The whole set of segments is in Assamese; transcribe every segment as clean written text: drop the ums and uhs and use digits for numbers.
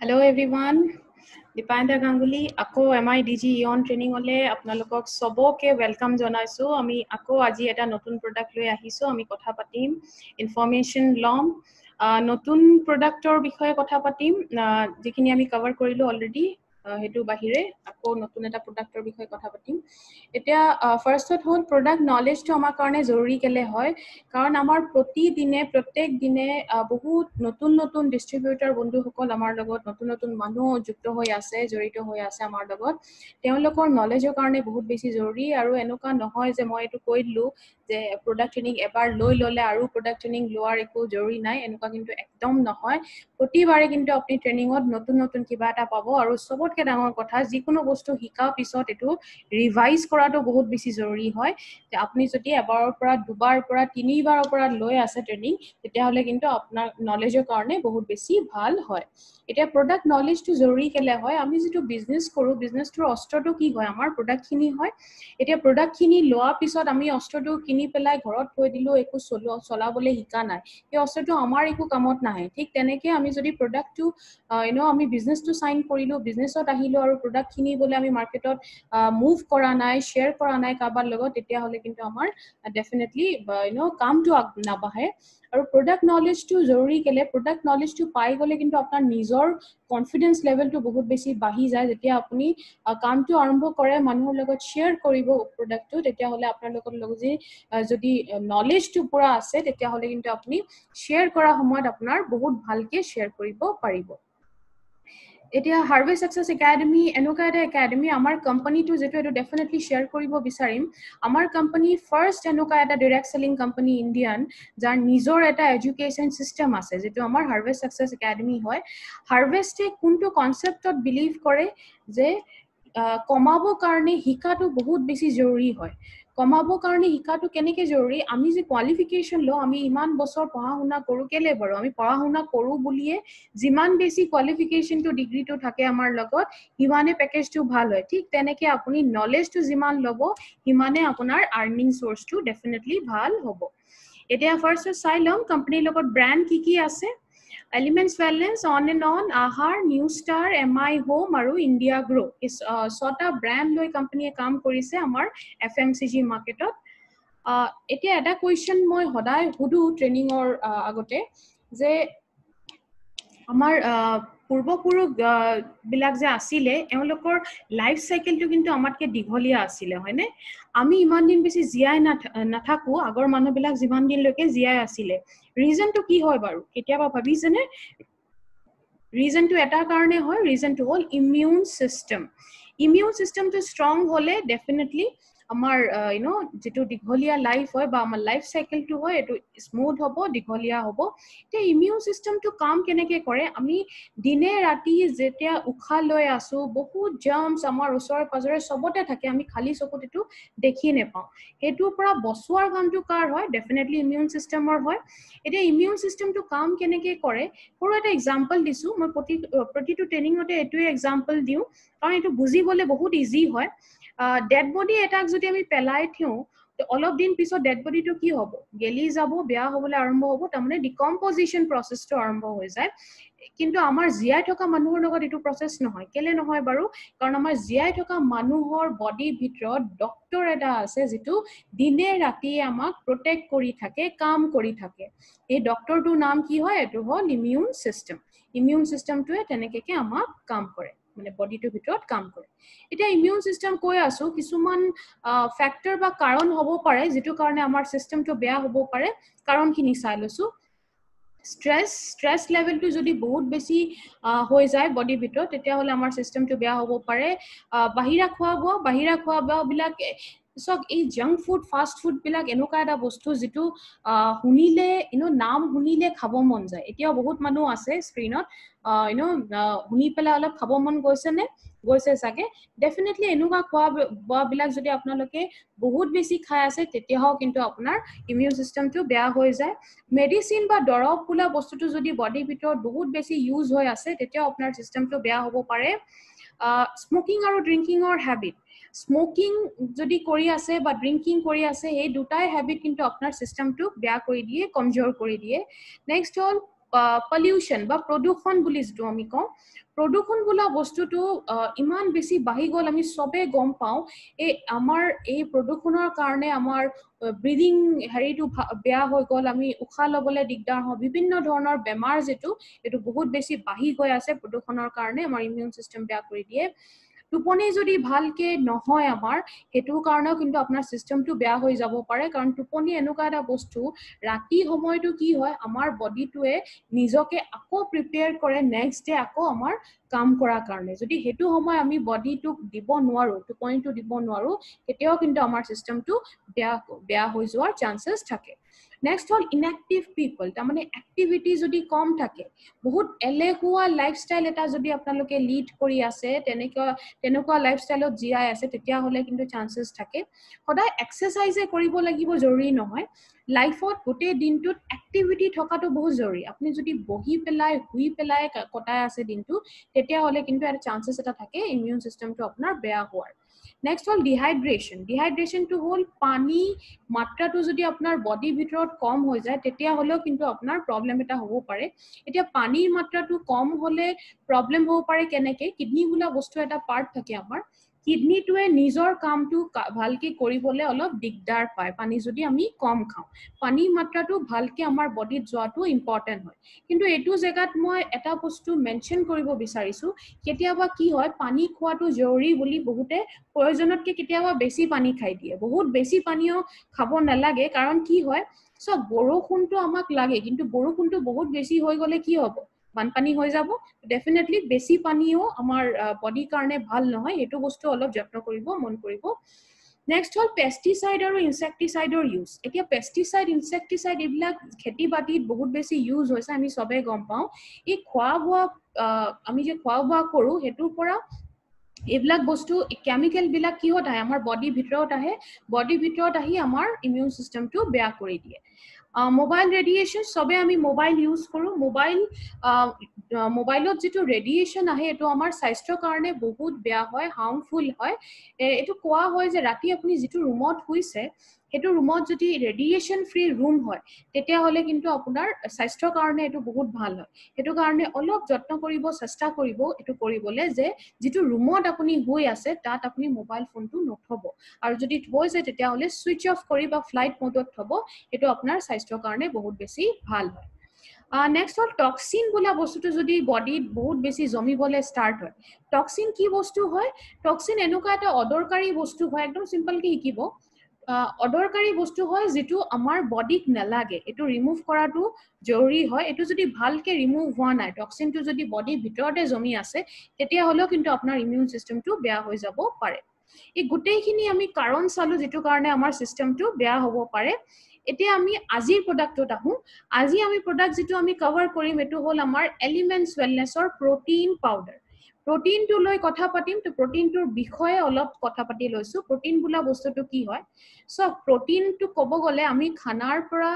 Hello everyone, Deepayendra Ganguly, আকৌ MIDG Eon Training হলে আপোনালোকক সবকে ওয়েলকাম জনাইছো। আমি আকৌ আজি এটা নতুন প্ৰডাক্ট লৈ আহিছো, আমি কথা পাতিম, ইনফৰমেশন লম, নতুন প্ৰডাক্টৰ বিষয়ে কথা পাতিম, যিখিনি আমি কভাৰ কৰিলো অলৰেডি, হেতু বাহিৰে আকৌ নতুন এটা প্ৰডাক্টৰ বিষয়ে কথা পাতিম। এতিয়া ফাৰ্স্টত হল প্ৰডাক্ট নলেজটো আমাৰ কাৰণে জৰুৰী কেলে হয়, কাৰণ আমাৰ প্ৰতিদিনে প্ৰত্যেক দিনে বহুত নতুন নতুন ডিস্ট্ৰিবিউটৰ বন্ধুসকল আমাৰ লগত, নতুন নতুন মানুহ যুক্ত হৈ আছে, জড়িত হৈ আছে আমাৰ লগত। তেওঁলোকৰ নলেজৰ কাৰণে বহুত বেছি জৰুৰী, আৰু এনেকুৱা নহয় যে মই এইটো কৈ দিলো যে প্ৰডাক্ট ট্ৰেইনিং এবাৰ লৈ ললে আৰু প্ৰডাক্ট ট্ৰেইনিং লোৱাৰ একো জৰুৰী নাই, এনেকুৱা কিন্তু একদম নহয়। প্ৰতিবাৰে কিন্তু আপুনি ট্ৰেইনিঙত নতুন নতুন কিবা এটা পাব, আৰু সবতকে ডাঙৰ কথা, যিকোনো বস্তু শিকাৰ পিছত এইটো ৰিভাইজ কৰাটো বহুত বেছি জৰুৰী হয়। যে আপুনি যদি এবাৰৰ পৰা দুবাৰ পৰা তিনিবাৰৰ পৰা লৈ আছে ট্ৰেইনিং, তেতিয়াহলে কিন্তু আপোনাৰ নলেজৰ কাৰণে বহুত বেছি ভাল হয়। এতিয়া প্ৰডাক্ট নলেজটো জৰুৰী কেলে হয়, আমি যিটো বিজনেছ কৰোঁ, বিজনেছটোৰ অস্ত্ৰটো কি হয়, আমাৰ প্ৰডাক্টখিনি হয়। এতিয়া প্ৰডাক্টখিনি লোৱাৰ পিছত আমি অস্ত্ৰটো কিনি পেলাই ঘৰত থৈ দিলোঁ, একো চলাবলৈ শিকা নাই, সেই অস্ত্ৰটো আমাৰ একো কামত নাহে। ঠিক তেনেকে আমি যদি প্ৰডাক্টটো আমি বিজনেছটো চাইন কৰিলোঁ, বিজনেছত আহিলোঁ, আৰু প্ৰডাক্টখিনি বোলে আমি মাৰ্কেটত মুভ কৰা নাই, শ্বেয়াৰ কৰা নাই কাৰোবাৰ লগত, তেতিয়াহ'লে কিন্তু আমাৰ ডেফিনেটলি কামটো নাবাঢ়ে। আৰু প্ৰডাক্ট নলেজটো জৰুৰী কেলে, প্ৰডাক্ট নলেজটো পাই গ'লে কিন্তু আপোনাৰ নিজৰ কনফিডেন্স লেভেলটো বহুত বেছি বাঢ়ি যায়। যেতিয়া আপুনি কামটো আৰম্ভ কৰে, মানুহৰ লগত শ্বেয়াৰ কৰিব প্ৰডাক্টটো, তেতিয়াহ'লে আপোনালোকৰ লগত যদি নলেজটো পুৰা আছে, তেতিয়াহ'লে কিন্তু আপুনি শ্বেয়াৰ কৰাৰ সময়ত আপোনাৰ বহুত ভালকে শ্বেয়াৰ কৰিব পাৰিব। এতিয়া হাৰ্ভে সাকসেস একাডেমি এনেকুৱা এটা একাডেমি, আমাৰ কোম্পানীটো যেটো এইটো ডেফিনেটলি শ্বেয়াৰ কৰিব বিচাৰিম। আমাৰ কোম্পানী ফাৰ্ষ্ট এনেকুৱা এটা ডাইৰেক্ট সেলিং কোম্পানী ইণ্ডিয়ান, যাৰ নিজৰ এটা এডুকেশ্যন সিস্টেম আছে, যেটো আমাৰ হাৰ্ভে সাকসেস একাডেমি হয়। হাৰ্ভেষ্টে কোনটো কনসেপ্টত বিলিভ কৰে যে কমাবৰ কাৰণে শিকাটো বহুত বেছি জৰুৰী হয়। কমাবৰ কাৰণে শিকাটো কেনেকে জৰুৰী, আমি যে কোৱালিফিকেশ্যন লওঁ, আমি ইমান বছৰ পঢ়া শুনা কৰোঁ কেলে বাৰু, আমি পঢ়া শুনা কৰোঁ বুলিয়ে যিমান বেছি কোৱালিফিকেশ্যনটো ডিগ্ৰীটো থাকে আমাৰ লগত, সিমানে পেকেজটো ভাল হয়। ঠিক তেনেকে আপুনি নলেজটো যিমান ল'ব, সিমানে আপোনাৰ আৰ্নিং সোৰ্সটো ডেফিনেটলি ভাল হ'ব। এতিয়া ফাৰ্স্ট চাই লম কোম্পানীৰ লগত ব্ৰ্যান্ড কি আছে। Elements wellness, on and on, আহাৰ, নিউ ষ্টাৰ, MI হোম আৰু ইণ্ডিয়া গ্ৰো, এই 6টা ব্ৰ্যান্ড লৈ কোম্পানীয়ে কাম কৰিছে আমাৰ FMCG মাৰ্কেটত। এতিয়া এটা কুৱেশ্যন মই সদায় সুধো ট্ৰেইনিঙৰ আগতে, যে আমাৰ পূৰ্বপুৰুষ বিলাক যে আছিলে, এওঁলোকৰ লাইফ চাইকেলটো কিন্তু আমাতকে দীঘলীয়া আছিলে, হয়নে? আমি ইমান দিন বেছি জীয়াই নাথাকো, আগৰ মানুহবিলাক যিমান দিনলৈকে জীয়াই আছিলে। ৰিজনটো কি হয় বাৰু, কেতিয়াবা ভাবিছেনে? ৰিজনটো এটা কাৰণে হয়, ৰিজনটো হ'ল ইমিউন সিস্টেম। ইমিউন সিস্টেমটো ষ্ট্ৰং হলে ডেফিনেটলি আমাৰ যেটো দীঘলীয়া লাইফ হয়, বা আমাৰ লাইফ চাইকেলটো হয়, এইটো স্মুথ হ'ব, দীঘলীয়া হ'ব। এতিয়া ইমিউন সিস্টেমটো কাম কেনেকে কৰে, আমি দিনে ৰাতি যেতিয়া উশাহ লৈ আছো, বহুত জাৰ্মছ আমাৰ ওচৰে পাজৰে চবতে থাকে, আমি খালি চকুত এইটো দেখি নেপাওঁ। সেইটোৰ পৰা বচোৱাৰ কামটো কাৰ হয়, ডেফিনেটলি ইমিউন সিস্টেমৰ হয়। এতিয়া ইমিউন সিস্টেমটো কাম কেনেকে কৰে, সৰু এটা এক্সাম্পল দিছো মই, প্ৰতিটো ট্ৰেইনিঙতে এইটোৱে এক্সাম্পল দিওঁ, কাৰণ এইটো বুজিবলৈ বহুত ইজি হয়। ডেড বডি এটাক যদি আমি পেলাই থওঁ, অলপ দিন পিছত ডেড বডিটো কি হ'ব, গেলি যাব, বেয়া হ'বলৈ আৰম্ভ হ'ব, তাৰমানে ডিকম্পজিশ্যন প্ৰচেছটো আৰম্ভ হৈ যায়। কিন্তু আমাৰ জীয়াই থকা মানুহৰ লগত এইটো প্ৰচেছ নহয়। কেলে নহয় বাৰু, কাৰণ আমাৰ জীয়াই থকা মানুহৰ বডিৰ ভিতৰত ডক্তৰ এটা আছে, যিটো দিনে ৰাতিয়ে আমাক প্ৰটেক্ট কৰি থাকে, কাম কৰি থাকে। এই ডক্তৰটোৰ নাম কি হয়, এইটো হ'ল ইমিউন সিস্টেম। ইমিউন সিস্টেমটোৱে তেনেকে আমাক কাম কৰে, মানে বডিটোৰ ভিতৰত কাম কৰে। এতিয়া ইমিউন সিস্টেম কৈ আছো, কিছুমান ফেক্টৰ বা কাৰণ হ'ব পাৰে, যিটো কাৰণে আমাৰ সিস্টেমটো বেয়া হ'ব পাৰে। কাৰণখিনি চাই লৈছো। স্ট্ৰেছ লেভেলটো যদি বহুত বেছি হৈ যায় বডিৰ ভিতৰত, তেতিয়াহ'লে আমাৰ সিস্টেমটো বেয়া হ'ব পাৰে। বাহিৰা খোৱা বোৱা বিলাক, চক এই জাংক ফুড, ফাষ্ট ফুড বিলাক এনেকুৱা এটা বস্তু, যিটো শুনিলে নাম শুনিলে খাব মন যায়। এতিয়াও বহুত মানুহ আছে স্ক্ৰীনত, শুনি পেলাই অলপ খাব মন গৈছে চাগে। ডেফিনেটলি এনেকুৱা খোৱা বোৱা বিলাক যদি আপোনালোকে বহুত বেছি খাই আছে, তেতিয়াও কিন্তু আপোনাৰ ইমিউন সিস্টেমটো বেয়া হৈ যায়। মেডিচিন বা দৰৱ বোলা বস্তুটো যদি বডিৰ ভিতৰত বহুত বেছি ইউজ হৈ আছে, তেতিয়াও আপোনাৰ সিস্টেমটো বেয়া হ'ব পাৰে। স্মকিং আৰু ড্ৰিংকিঙৰ হেবিট, স্মকিং যদি কৰি আছে বা ড্ৰিংকিং কৰি আছে, এই দুটাই হেবিট কিন্তু আপোনাৰ সিস্টেমটো বেয়া কৰি দিয়ে, কমজোৰ কৰি দিয়ে। নেক্সট হ'ল পলিউশন বা প্ৰদূষণ বুলি যেটো আমি কওঁ প্ৰদূষণ বোলা বস্তুটো ইমান বেছি বাঢ়ি গ'ল আমি সবে গম পাওঁ এই আমাৰ এই প্ৰদূষণৰ কাৰণে আমাৰ ব্ৰিডিং হেৰিটো বেয়া হৈ গ'ল আমি উশাহ ল'বলৈ দিগদাৰ হয় বিভিন্ন ধৰণৰ বেমাৰ যেটো এটো বহুত বেছি বাঢ়ি গৈ আছে প্ৰদূষণৰ কাৰণে আমাৰ ইমিউন সিস্টেম বেয়া কৰি দিয়ে টোপনি যদি ভালকে নহয় আমাৰ হেতু কাৰণেও কিন্তু আপোনাৰ সিস্টেমটো বেয়া হৈ যাব পাৰে কাৰণ টোপনি এনেকুৱা এটা বস্তু ৰাতি সময়টো কি হয় আমাৰ বডিটোৱে নিজকে আকৌ প্ৰিপেয়াৰ কৰে নেক্সট ডে আকৌ আমাৰ কাম কৰাৰ কাৰণে যদি হেতু সময় আমি বডিটোক দিব নোৱাৰো টোপনিটো দিব নোৱাৰো তেতিয়াও কিন্তু আমাৰ সিস্টেমটো বেয়া হৈ যোৱাৰ চান্সেস থাকে নেক্সট হল ইনএক্টিভ পিপল তাৰ মানে এক্টিভিটি যদি কম থাকে বহুত এলেহুৱা লাইফষ্টাইল এটা যদি আপোনালোকে লিড কৰি আছে তেনেকুৱা লাইফষ্টাইলত জিয়াই আছে তেতিয়া হলে কিন্তু চান্সেস থাকে সদায় এক্সাৰসাইজে কৰিব লাগিব জৰুৰী নহয় লাইফত গোটেই দিনটোত এক্টিভিটি থকাটো বহুত জৰুৰী আপুনি যদি বহি পেলাই শুই পেলাই কটাই আছে দিনটো তেতিয়া হলে কিন্তু এটা চান্সেস এটা থাকে ইমিউন সিস্টেমটো আপোনাৰ বেয়া হোৱাৰ নেক্সট হল ডিহাইড্ৰেশন টু হল পানী মাত্ৰাটো যদি আপোনাৰ বডিৰ ভিতৰত কম হৈ যায় তেতিয়া হলেও কিন্তু আপোনাৰ প্ৰবলেম এটা হ'ব পাৰে এতিয়া পানীৰ মাত্ৰাটো কম হলে প্ৰবলেম হ'ব পাৰে কেনেকে কিডনি বোলা বস্তু এটা পাৰ্ট থাকে আমাৰ কিডনিটোৱে নিজৰ কামটো ভালকে কৰিবলৈ অলপ দিগদাৰ পায় পানী যদি আমি কম খাওঁ পানী মাত্ৰাটো ভালকে আমাৰ বডিত যোৱাটো ইম্পৰ্টেন্ট হয় কিন্তু এটো জেগাত মই এটা বস্তু মেনশন কৰিব বিচাৰিছো কেতিয়াবা কি হয় পানী খোৱাটো জৰুৰী বুলি বহুতে প্ৰয়োজনতকৈ কেতিয়াবা বেছি পানী খাই দিয়ে বহুত বেছি পানীও খাব নালাগে কাৰণ কি হয় সব বৰষুণটো আমাক লাগে কিন্তু বৰষুণটো বহুত বেছি হৈ গলে কি হ'ব বানপানী হৈ যাব ডেফিনেটলি বেছি পানীও আমাৰ বডিৰ কাৰণে ভাল নহয় এটো বস্তু অলপ যত্ন কৰিব মন কৰিব নেক্সট হল পেস্টিসাইড আৰু ইনসেক্টিসাইডৰ ইউজ এতিয়া পেস্টিসাইড ইনসেক্টিসাইড এইবিলাক খেতি বাতিত বহুত বেছি ইউজ হৈছে আমি সবে গম পাওঁ এই খোৱা বোৱা আমি যে খোৱা বোৱা কৰো হেতুৰ পৰা এইবিলাক বস্তু কেমিক্যাল বিলাক কি হত আহে আমাৰ বডিৰ ভিতৰত আহি আমাৰ ইমিউন সিস্টেমটো বেয়া কৰি দিয়ে মোবাইল ৰেডিয়েশন সবে আমি মোবাইল ইউজ কৰো মোবাইলত যেটো ৰেডিয়েশন আহে এটো আমাৰ স্বাস্থ্যৰ কাৰণে বহুত বেয়া হয় হাৰ্মফুল হয় এটো কোৱা হয় যে ৰাতি আপুনি যেটো ৰুমত শুইছে হেতু ৰুমত যদি ৰেডিয়েশন ফ্ৰী ৰুম হয় তেতিয়া হলে কিন্তু আপোনাৰ স্বাস্থ্যৰ কাৰণে এটো বহুত ভাল হয় হেতু কাৰণে অলপ যত্ন কৰিব চেষ্টা কৰিব এটো কৰিবলে যে যেটো ৰুমত আপুনি হৈ আছে তাত আপুনি মোবাইল ফোনটো নথব আৰু যদি থৈছে তেতিয়া হলে সুইচ অফ কৰি বা ফ্লাইট মোডত থব এটো আপোনাৰ স্বাস্থ্যৰ কাৰণে বহুত বেছি ভাল হয় নেক্সট হল টক্সিন বোলা বস্তুটো যদি বডিত বহুত বেছি জমিবলে ষ্টাৰ্ট হয় টক্সিন কি বস্তু হয় টক্সিন এনেকুৱা এটা অদৰকাৰী বস্তু হয় একদম সিম্পলকে শিকিব অদৰকাৰী বস্তু হয় যেটো আমাৰ বডিক নালাগে এটো ৰিমুভ কৰাটো জৰুৰী হয় এটো যদি ভালকে ৰিমুভ হোৱা নাই টক্সিনটো যদি বডিৰ ভিতৰতে জমি আছে তেতিয়া হলেও কিন্তু আপোনাৰ ইমিউন সিস্টেমটো বেয়া হৈ যাব পাৰে এই গোটেইখিনি আমি কাৰণ চালো যেটো কাৰণে আমাৰ সিস্টেমটো বেয়া হ'ব পাৰে এতিয়া আমি আজিৰ প্ৰডাক্টত আহো আজি আমি প্ৰডাক্ট যেটো আমি কভাৰ কৰিম এটো হল আমাৰ এলিমেন্টছ ওয়েলনেছৰ প্ৰটিন পাউডাৰ প্ৰটিনটো লৈ কথা পাতিম তো প্ৰটিনটোৰ বিষয়ে অলপ কথা পাতি লৈছো প্ৰটিন বোলা বস্তুটো কি হয় সো প্ৰটিনটো ক'ব গলে আমি খানাৰ পৰা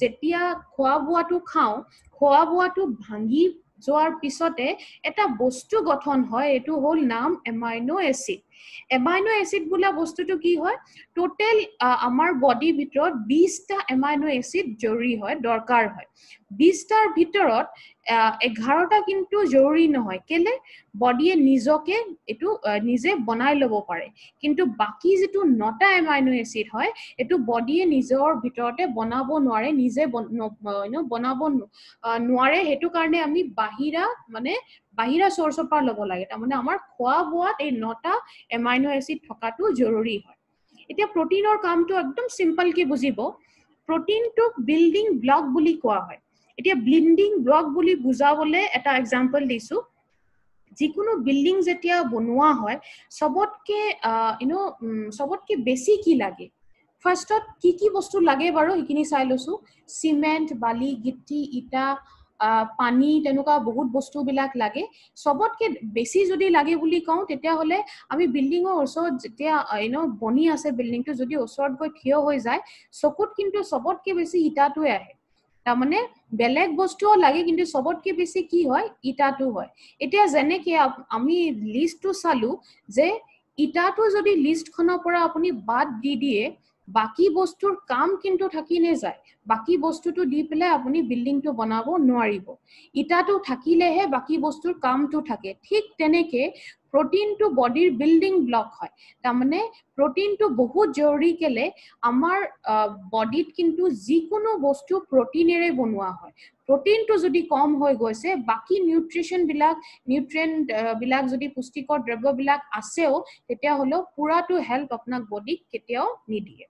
যেতিয়া খোৱা বোৱাটো খাওঁ খোৱা বোৱাটো ভাঙি যোৱাৰ পিছতে এটা বস্তু গঠন হয় এটো হল নাম এমাইনো এসিড বোলা বস্তুটো কি হয় টোটাল আমাৰ বডিৰ ভিতৰত 20টা এমাইনো এসিড জৰুৰী হয় দৰকাৰ হয় 20টাৰ ভিতৰত 11টা কিন্তু জৰুৰী নহয় কেলে বডিয়ে নিজকে এটো নিজে বনাই লব পাৰে কিন্তু বাকি যেটো 9টা এমাইনো এসিড হয় এটো বডিয়ে নিজৰ ভিতৰতে বনাব নোৱাৰে নিজে বনাব নোৱাৰে হেতু কাৰণে আমি বাহিৰা সোৰ্সৰ পৰা লব লাগে তাৰ মানে আমাৰ খোৱা বোৱাত এই 9টা এমাইনো এসিড থকাটো জৰুৰী হয় এতিয়া প্ৰটিনৰ কামটো একদম সিম্পল কে বুজিব প্ৰটিনটোক বিল্ডিং ব্লক বুলি কোৱা হয় এতিয়া বিল্ডিং ব্লক বুলি বুজাবলে এটা এক্সাম্পল দিছো যিকোনো বিল্ডিং যেতিয়া বনোৱা হয় সবতকে বেছি কি লাগে ফাৰ্স্টত কি বস্তু লাগে বাৰু ইখিনি চাই লৈছো সিমেন্ট বালি গিটি ইটা পানী তেনেকুৱা বহুত বস্তু বিলাক লাগে সবতকে বেছি যদি লাগে বুলি কওঁ তেতিয়া হলে আমি বিল্ডিংৰ ওচৰত যেতিয়া বনি আছে বিল্ডিংটো যদি ওচৰত গৈ থিয় হৈ যায় চকুত কিন্তু সবতকে বেছি ইটাটোৱে আহে তাৰ মানে বেলেগ বস্তুও লাগে কিন্তু সবতকে বেছি কি হয় ইটাটো হয় এতিয়া যেনেকে আমি লিষ্টটো চালো যে ইটাটো যদি লিষ্টখনৰ পৰা আপুনি বাদ দি দিয়ে বাকি বস্তুৰ কাম কিন্তু থাকি নেযায় বাকি বস্তুটো দি পেলে আপুনি বিল্ডিংটো বনাব নোৱাৰিব ইটাটো থাকিলেহে বাকি বস্তুৰ কামটো থাকে ঠিক তেনেকে প্ৰটিনটো বডিৰ বিল্ডিং ব্লক হয় তাৰমানে প্ৰটিনটো বহুত জৰুৰী কেলে আমাৰ বডিত কিন্তু যিকোনো বস্তু প্ৰটিনেৰে বনোৱা হয় প্ৰটিনটো যদি কম হৈ গৈছে বাকি নিউট্ৰিশন নিউট্ৰিয়েন্ট বিলাক যদি পুষ্টিকৰ দ্ৰব্যবিলাক আছেও তেতিয়া হলো পুৰাটো হেল্প আপোনাক বডিক কেতিয়াও নিদিয়ে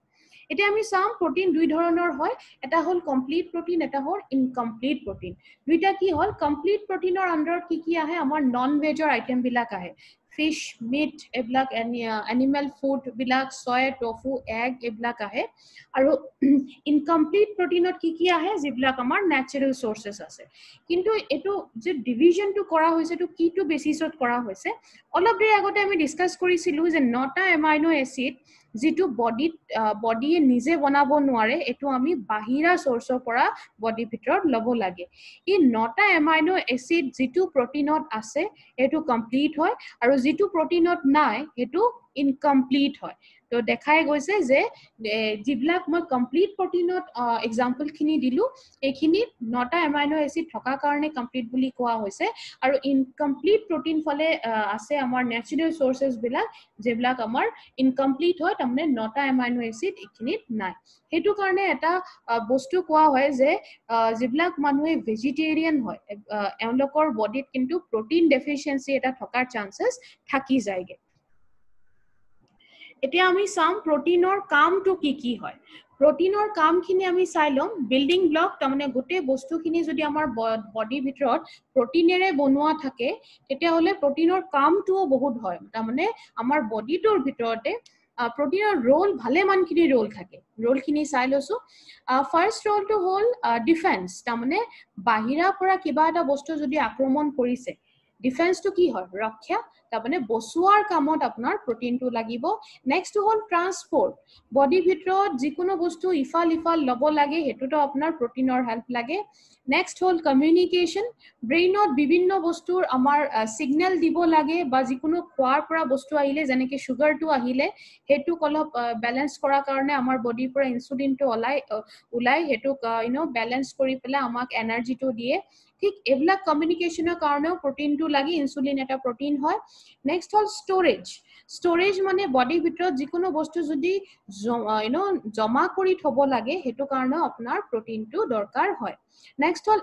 এতিয়া আমি চাম প্ৰটিন দুই ধৰণৰ হয় এটা হল কমপ্লিট প্ৰটিন এটা হল ইনকমপ্লিট প্ৰটিন দুইটা কি হল কমপ্লিট প্ৰটিনৰ আন্ডাৰত কি আহে আমাৰ নন ভেজৰ আইটেম বিলাক আহে ফিশ মিট এবিলাক এনিমেল ফুড বিলাক সয় টফু এগ এবিলাক আহে আৰু ইনকমপ্লিট প্ৰটিনত কি আহে যিবিলাক আমাৰ ন্যাচাৰাল সোৰ্সেস আছে কিন্তু এটো যে ডিভিজনটো কৰা হৈছে তো কিটো বেসিছত কৰা হৈছে অলপ দেৰি আগতে আমি ডিসকাস কৰিছিলো যে 9টা এমাইনো এসিড যেটো বডিয়ে নিজে বনাব নোৱাৰে এটো আমি বাহিৰা সোৰ্সৰ পৰা বডি ভিতৰত লব লাগে এই 9টা এমাইনো এসিড যেটো প্ৰটিনত আছে এটো কমপ্লিট হয় আৰু যেটো প্ৰটিনত নাই এটো ইনকমপ্লিট হয় তো দেখাই গৈছে যে যিবিলাক মই কমপ্লিট প্ৰটিনত এক্সাম্পল খিনি দিলু এইখিনি 9টা এমাইনো এসিড থকা কাৰণে কমপ্লিট বুলি কোৱা হৈছে আৰু ইনকমপ্লিট প্ৰটিন ফলে আছে আমাৰ ন্যাচাৰাল সোৰ্সেস বিলাক যেবিলাক আমাৰ ইনকমপ্লিট হয় তাৰমানে 9টা এমাইনো এসিড এইখিনিত নাই হেতু কাৰণে এটা বস্তু কোৱা হয় যে যিবিলাক মানুহে ভেজিটেৰিয়ান হয় এওঁলোকৰ বডিত কিন্তু প্ৰটিন ডেফিচিয়েন্সি এটা থকাৰ চান্সেস থাকি যায়গে এতিয়া আমি চাম প্ৰটিনৰ কামটো কি হয় প্ৰটিনৰ কামখিনি আমি চাই লম বিল্ডিং ব্লক তাৰমানে গোটে বস্তুখিনি যদি আমাৰ বডি ভিতৰত প্ৰটিনেৰে বনোৱা থাকে তেতিয়া হলে প্ৰটিনৰ কামটোও বহুত হয় তাৰমানে আমাৰ বডিটোৰ ভিতৰতে প্ৰটিনৰ ৰোল ভালে মানখিনি ৰোল থাকে ৰোলখিনি চাই লৈছো ফাৰ্স্ট ৰোলটো হল ডিফেন্স তাৰমানে বাহিৰা পৰা কিবা এটা বস্তু যদি আক্ৰমণ কৰিছে ডিফেন্সটো কি হয় ৰক্ষা তাৰমানে বসুৱাৰ কামত আপোনাৰ প্ৰটিনটো লাগিব নেক্সট হল ট্ৰান্সপোৰ্ট বডি ভিতৰত যিকোনো বস্তু ইফাল লব লাগে হেতুটো আপোনাৰ প্ৰটিনৰ হেল্প লাগে নেক্সট হল কমিউনিকেশন ব্ৰেইনত বিভিন্ন বস্তুৰ আমাৰ সিগন্যাল দিব লাগে বা যিকোনো খোৱাৰ পৰা বস্তু আহিলে যেনেকে সুগাৰটো আহিলে হেতু অলপ ব্যালেন্স কৰাৰ কাৰণে আমাৰ বডিৰ পৰা ইনসুলিনটো ওলাই হেতু ব্যালেন্স কৰি পেলে আমাক এনাৰ্জিটো দিয়ে ঠিক এবিলাক কমিউনিকেশনৰ কাৰণেও প্ৰটিনটো লাগি ইনসুলিন এটা প্ৰটিন হয় নেক্সট হল স্টোৰেজ মানে বডিৰ ভিতৰত যিকোনো বস্তু যদি জমা কৰি থব লাগে হেতু কাৰণে আপোনাৰ প্ৰটিনটো দৰকাৰ হয় নেক্সট হল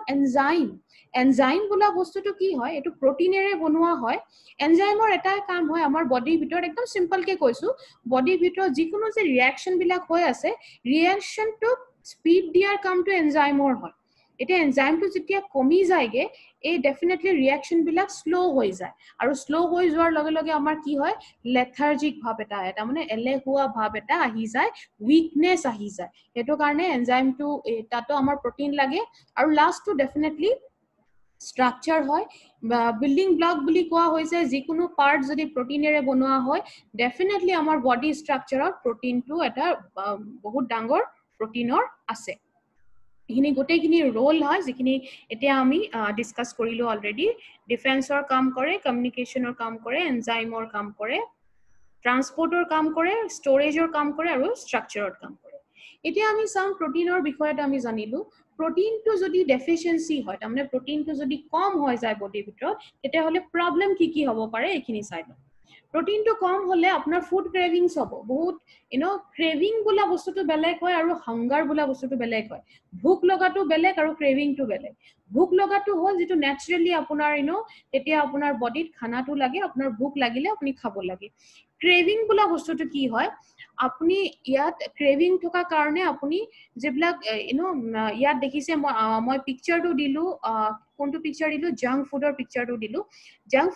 এনজাইম বোলা বস্তুটো কি হয় এটো প্ৰটিনেৰে বনোৱা হয় এনজাইমৰ এটা কাম হয় আমাৰ বডিৰ ভিতৰত একদম সিম্পল কে কৈছো বডিৰ ভিতৰত যিকোনো যে ৰিঅ্যাকশন বিলাক হৈ আছে ৰিঅ্যাকশনটো স্পিড দিয়াৰ কামটো এনজাইমৰ হয় এটা এনজাইমটো যেতিয়া কমি যায়গে এই ডেফিনেটলি ৰিঅ্যাকশন বিলাক স্লো হৈ যায় আৰু স্লো হৈ যোৱাৰ লগে লগে আমাৰ কি হয় লেথাৰ্জিক ভাব এটা আহে তাৰমানে এলেহুৱা ভাব এটা আহি যায় উইকনেস আহি যায় হেতু কাৰণে এনজাইমটো তাতো আমাৰ প্ৰটিন লাগে আৰু লাষ্টটো ডেফিনেটলি স্ট্ৰাকচাৰ হয় বিল্ডিং ব্লক বুলি কোৱা হৈছে যিকোনো পাৰ্ট যদি প্ৰটিনেৰে বনোৱা হয় ডেফিনেটলি আমাৰ বডি স্ট্ৰাকচাৰত প্ৰটিনটো এটা বহুত ডাঙৰ প্ৰটিনৰ আছে এইখিনি গোটেইখিনি ৰোল হয় যিখিনি এতিয়া আমি ডিসকাস কৰিলো অলৰেডি ডিফেন্সৰ কাম কৰে কমিউনিকেশনৰ কাম কৰে এনজাইমৰ কাম কৰে ট্ৰান্সপোৰ্টৰ কাম কৰে ষ্টোৰেজৰ কাম কৰে আৰু ষ্ট্ৰাকচাৰৰ কাম কৰে এতিয়া আমি চাম প্ৰটিনৰ বিষয়ত আমি জানিলো প্ৰটিনটো যদি ডেফিচিয়েন্সি হয় তাৰমানে প্ৰটিনটো যদি কম হৈ যায় বডিৰ ভিতৰত তেতিয়া হলে প্ৰবলেম কি হ'ব পাৰে এইখিনি চাই লওঁ প্ৰটিনটো কম হলে আপোনাৰ ফুড ক্ৰেভিংস হ'ব বহুত ক্ৰেভিং বোলা বস্তুটো বেলেগ হয় আৰু হাংগাৰ বোলা বস্তুটো বেলেগ হয় ভোক লগাটো বেলেগ আৰু ক্ৰেভিংটো বেলেগ ভোক লগাটো হল যেটো ন্যাচাৰালি আপোনাৰ তেতিয়া আপোনাৰ বডিত খানাটো লাগে আপোনাৰ ভোক লাগিলে আপুনি খাব লাগে ক্ৰেভিং বোলা বস্তুটো কি হয় আপুনি ইয়াত ক্ৰেভিং থকা কাৰণে আপুনি যেবিলাক ইয়াত দেখিছে মই পিকচাৰটো দিলু কোনটো পিকচাৰ দিলু জাংক ফুডৰ পিকচাৰটো দিলু জাংক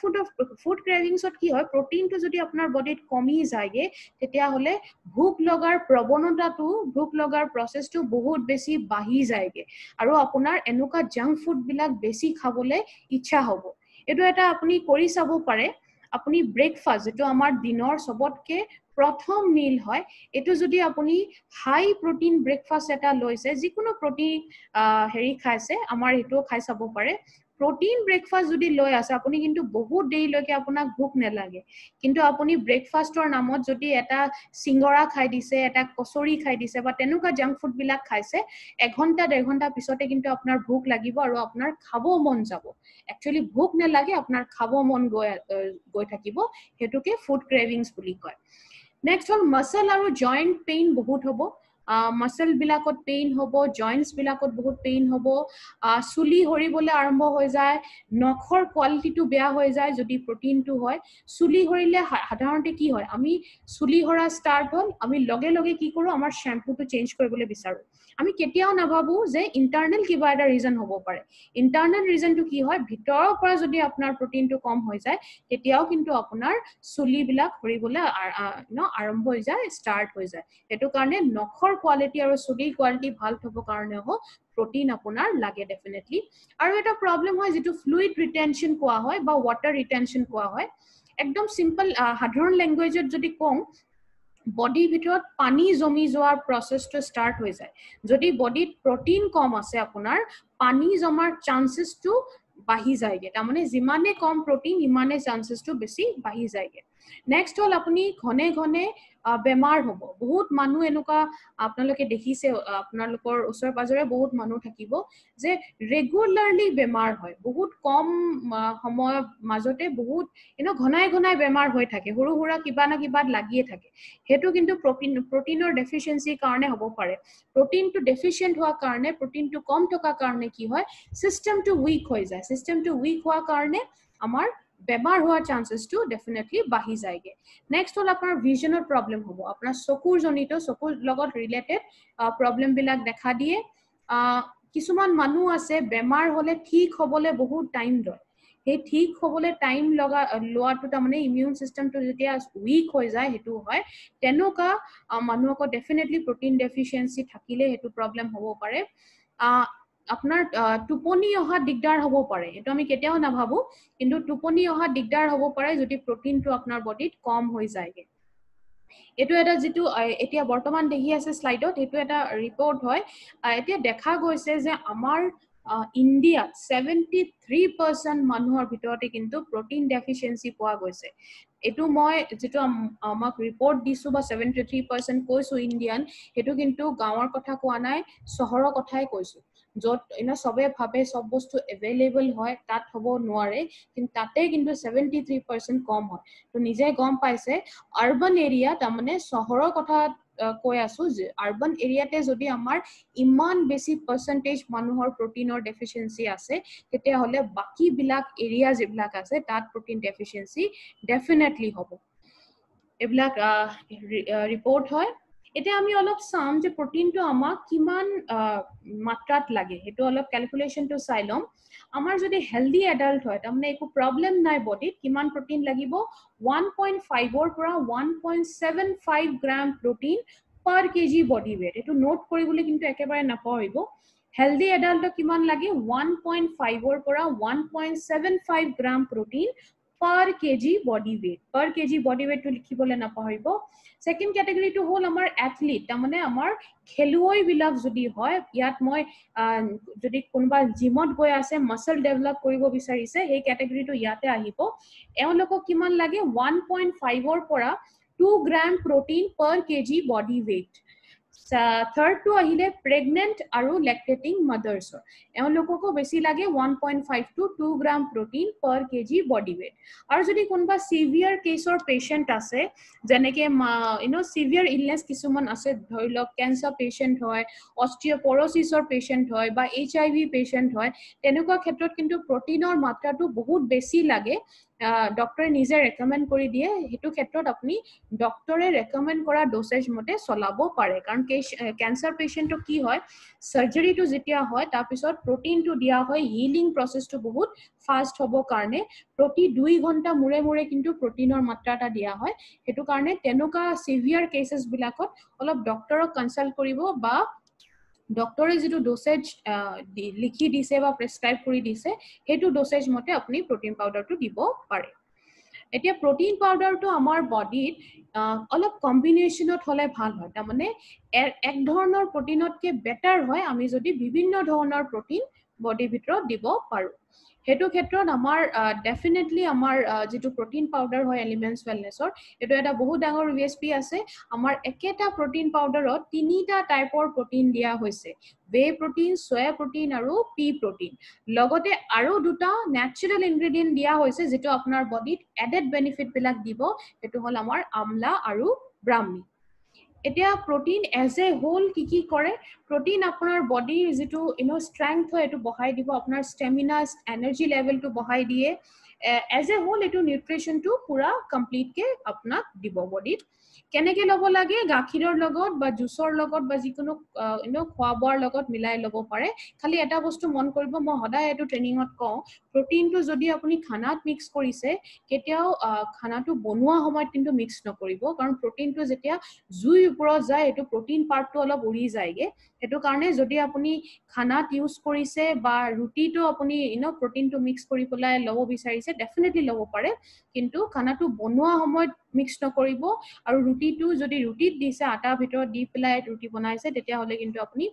ফুড ক্ৰেভিংছত কি হয় প্ৰটিনটো যদি আপোনাৰ বডিত কমি যায়গে তেতিয়া হলে ভোক লগাৰ প্ৰৱণতাটো ভোক লগাৰ প্ৰসেসটো বহুত বেছি বাঢ়ি যায়গে আৰু আপোনাৰ এনুকা জাংক ফুড বিলাক বেছি খাবলৈ ইচ্ছা হ'ব এটো এটা আপুনি কৰি চাব পাৰে আপুনি ব্ৰেকফাষ্ট যেটো আমাৰ দিনৰ সবতকে প্ৰথম মিল হয় এটো যদি আপুনি হাই প্ৰটিন ব্ৰেকফাষ্ট এটা লৈছে যিকোনো প্ৰটিন হেৰি খাইছে আমাৰ এটো খাই চাব পাৰে protein breakfast যদি লৈ আছে আপুনি কিন্তু বহুত দেৰি লৈকে আপোনাক ভোক নেলাগে কিন্তু আপুনি ব্ৰেকফাষ্টৰ নামত যদি এটা সিংগৰা খাই দিছে এটা কচৰি খাই দিছে বা তেনেকুৱা জাংক ফুড বিলাক খাইছে 1 ঘন্টা 1.5 ঘন্টা পিছতে কিন্তু আপোনাৰ ভোক লাগিব আৰু আপোনাৰ খাব মন যাব একচুয়ালি ভোক নেলাগে আপোনাৰ খাব মন গৈ থাকিব হেতুকে ফুড ক্ৰেভিংস বুলি কয় নেক্সট হল মাসল আৰু জয়েন্ট পেইন বহুত হ'ব মাসল বিলাকত পেইন হ'ব জয়েন্টস বিলাকত বহুত পেইন হ'ব চুলি হৰিবলৈ আৰম্ভ হৈ যায় নখৰ কোৱালিটিটো বেয়া হৈ যায় যদি প্ৰটিনটো হয় চুলি হৰিলে সাধাৰণতে কি হয় আমি চুলি হৰা ষ্টাৰ্ট হল আমি লগে লগে কি কৰো আমাৰ শ্যাম্পুটো চেঞ্জ কৰিবলৈ বিচাৰো আমি কেতিয়াও নাভাবো যে ইন্টাৰনেল কিবা এটা ৰিজন হ'ব পাৰে ইন্টাৰনেল ৰিজনটো কি হয় ভিতৰৰ পৰা যদি আপোনাৰ প্ৰটিনটো কম হৈ যায় তেতিয়াও কিন্তু আপোনাৰ চুলি বিলাক হৰিবলৈ আৰম্ভ হৈ যায় ষ্টাৰ্ট হৈ যায় হেতু কাৰণে নখৰ কোৱালিটি আৰু চুলিৰ কোৱালিটি ভাল হ'ব কাৰণে protein আপোনাৰ লাগে definitely আৰু এটা problem হয় যেটো fluid retention কোৱা হয় বা water retention কোৱা হয় একদম simple সাধাৰণ ল্যাঙ্গুৱেজত যদি কম বডিৰ ভিতৰত পানী জমি যোৱাৰ প্ৰসেসটো স্টাৰ্ট হৈ যায় যদি বডিত প্ৰটিন কম আছে আপোনাৰ পানী জমাৰ চান্সেসটো বাঢ়ি যায়গে তাৰ মানে যিমানে কম প্ৰটিন ইমানে চান্সেসটো বেছি বাঢ়ি যায়গে নেক্সট হল আপুনি ঘনে ঘনে বেমাৰ হ'ব বহুত মানুহ এনেকুৱা আপোনালোকে দেখিছে আপোনালোকৰ ওচৰ পাজৰে বহুত মানুহ থাকিব যে ৰেগুলাৰলি বেমাৰ হয় বহুত কম সময় মাজতে বহুত ঘনাই ঘনাই বেমাৰ হৈ থাকে হৰু হুৰা কিবা না কিবা লাগিয়ে থাকে হেতু কিন্তু প্ৰটিনৰ ডেফিচিয়েন্সি কাৰণে হ'ব পাৰে প্ৰটিনটো ডেফিচিয়েন্ট হোৱাৰ কাৰণে প্ৰটিনটো কম থকা কাৰণে কি হয় সিস্টেমটো উইক হৈ যায় সিস্টেমটো উইক হোৱাৰ কাৰণে আমাৰ বেমাৰ হোৱাৰ চান্সেসটো ডেফিনেটলি বাঢ়ি যায়গে নেক্সট হল আপোনাৰ ভিজনৰ প্ৰবলেম হ'ব আপোনাৰ চকুৰ জনিত চকুৰ লগত ৰিলেটেড প্ৰবলেম বিলাক দেখা দিয়ে কিছুমান মানুহ আছে বেমাৰ হলে ঠিক হ'বলৈ বহুত টাইম লয় হে ঠিক হ'বলৈ টাইম লোৱাটো তাৰ মানে ইমিউন সিস্টেমটো যেতিয়া উইক হৈ যায় হেতু হয় তেনুকা মানুহক ডেফিনেটলি প্ৰটিন ডেফিচিয়েন্সি থাকিলে হেতু প্ৰবলেম হ'ব পাৰে আপোনাৰ টুপনি অহা দিগদাৰ হ'ব পাৰে এটো আমি কেতিয়াও নাভাবো কিন্তু টুপনি অহা দিগদাৰ হ'ব পাৰে যদি প্ৰটিনটো আপোনাৰ বডিত কম হৈ যায়গে এটো এটা যেটো এতিয়া বৰ্তমান দেখি আছে স্লাইডত এটো এটা ৰিপৰ্ট হয় এতিয়া দেখা গৈছে যে আমাৰ ইন্ডিয়া 73% মানুহৰ ভিতৰতে কিন্তু প্ৰটিন ডেফিচিয়েন্সি পোৱা গৈছে এটো মই যেটো আমাক ৰিপৰ্ট দিছো বা 73% কৈছো ইন্ডিয়ান হেতু কিন্তু গাঁৱৰ কথা কোৱা নাই চহৰৰ কথাই কৈছো যত সবে ভাবে সব বস্তু এভেইলেবল হয় তাত হ'ব নোৱাৰে কিন্তু তাতে কিন্তু 73% কম হয় তো নিজে গম পাইছে আৰবান এৰিয়া তাৰ মানে চহৰৰ কথা কৈ আছো যে আৰবান এৰিয়াতে যদি আমাৰ ইমান বেছি পাৰ্সেন্টেজ মানুহৰ প্ৰটিনৰ ডেফিচিয়েন্সি আছে তেতিয়া হলে বাকি বিলাক এৰিয়া যেবিলাক আছে তাত প্ৰটিন ডেফিচিয়েন্সি ডেফিনেটলি হ'ব এবিলাক ৰিপৰ্ট হয় এতিয়া আমি অলপ চাম যে প্ৰটিনটো আমাক কিমান মাত্ৰাত লাগে হেতু অলপ ক্যালকুলেশনটো চাই লম আমাৰ যদি হেলদি এডাল্ট হয় তাৰ মানে একো প্ৰবলেম নাই বডিত কিমান প্ৰটিন লাগিব 1.5 ৰ পৰা 1.75 gram protein per kg body weight এটো নোট কৰিবলৈ কিন্তু একেবাৰে নাপাহৰিব হেলদি এডাল্টক কিমান লাগে 1.5 ৰ পৰা 1.75 gram protein per kg body weight to লিখিবলৈ নাপাহৰিব সেকেন্ড ক্যাটাগৰীটো হল আমাৰ এথলিট তাৰ মানে আমাৰ খেলুৱৈ বিলাক যদি হয় ইয়াত মই যদি কোনবা জিমত গৈ আছে মাসল ডেভেলপ কৰিব বিচাৰিছে এই ক্যাটাগৰীটো ইয়াতে আহিব এওঁলোকক কিমান লাগে 1.5 ৰ পৰা 2 গ্ৰাম protein per kg body weight third to ahile pregnant aru lactating mothers eonlokoko besi lage 1.5 to 2 gram protein per kg body weight aru jodi konba severe case or patient ase janeke severe illness kisuman ase dhorilok cancer patient hoy osteoporosis or patient hoy ba hiv patient hoy tenuka khetrot kintu protein or matra tu bahut besi lage ডক্টৰে নিজে ৰেকমেন্ড কৰি দিয়ে হেতু ক্ষেত্ৰত আপুনি ডক্টৰে ৰেকমেন্ড কৰা ডোসেজ মতে চলাব পাৰে কাৰণ ক্যান্সাৰ পেশেন্টক কি হয় সাৰ্জাৰীটো যেতিয়া হয় তাৰ পিছত প্ৰটিনটো দিয়া হয় হিলিং প্ৰসেসটো বহুত ফাস্ট হ'ব কাৰণে প্ৰতি 2 ঘণ্টা মুৰে মুৰে কিন্তু প্ৰটিনৰ মাত্ৰাটা দিয়া হয় হেতু কাৰণে তেনুকা সিভিয়াৰ কেसेছ বিলাকত অলপ ডক্টৰক কনসাল্ট কৰিব বা ডক্টৰে যেটো ডোসেজ লিখি দিছে বা প্ৰেসক্ৰাইব কৰি দিছে হেতু ডোসেজ মতে আপুনি প্ৰটিন পাউডাৰটো দিব পাৰে এতিয়া প্ৰটিন পাউডাৰটো আমাৰ বডিত অলপ কম্বিনেশনত হলে ভাল হয় তাৰ মানে এক ধৰণৰ প্ৰটিনতকে বেটাৰ হয় আমি যদি বিভিন্ন ধৰণৰ প্ৰটিন বডি ভিতৰত দিব পাৰো হেতু ক্ষেত্ৰত আমাৰ ডেফিনেটলি আমাৰ যেটো প্ৰটিন পাউডাৰ হয় এলিমেন্টছ ওয়েলনেছৰ এটো এটা বহুত ডাঙৰ USP আছে আমাৰ একেটা প্ৰটিন পাউডাৰত তিনিটা টাইপৰ প্ৰটিন দিয়া হৈছে वे protein soy protein আৰু pea protein লগতে আৰু দুটা ন্যাচাৰাল ইনগ্ৰেডিয়েন্ট দিয়া হৈছে যেটো আপোনাৰ বডিত এডেড বেনিফিট বিলাক দিব এটো হল আমাৰ আমলা আৰু ব্ৰাহ্মী এতিয়া protein as a whole কি কৰে protein আপোনাৰ বডিৰ যেটো strength হয় এটো বঢ়াই দিব আপোনাৰ stamina energy level টো বঢ়াই দিয়ে as a whole এটো nutrition টো পুৰা complete কে আপোনাক দিব বডিত কেনেকে লব লাগে গাখীৰৰ লগত বা জুসৰ লগত বা যিকোনো খোৱা বোৱাৰ লগত মিলাই লব পাৰে খালি এটা বস্তু মন কৰিব মই সদায় এটো ট্ৰেনিংত কওঁ প্ৰটিনটো যদি আপুনি খানাত মিক্স কৰিছে কেতিয়াও খানাটো বনোৱা সময়ত কিন্তু মিক্স নকৰিব কাৰণ প্ৰটিনটো যেতিয়া জুইৰ ওপৰত যায় এটো প্ৰটিন পাৰ্টটো অলপ উৰি যায়গে এটো কাৰণে যদি আপুনি খানাত ইউজ কৰিছে বা ৰুটিটো আপুনি প্ৰটিনটো মিক্স কৰি পেলাই লব বিচাৰিছে ডেফিনেটলি লব পাৰে কিন্তু খানাটো বনোৱা সময়ত মিক্স নকৰিব আৰু ৰুটিটো যদি ৰুটিত দিছে আটা ভিতৰত দি পেলাই ৰুটি বনাইছে তেতিয়া হলে কিন্তু আপুনি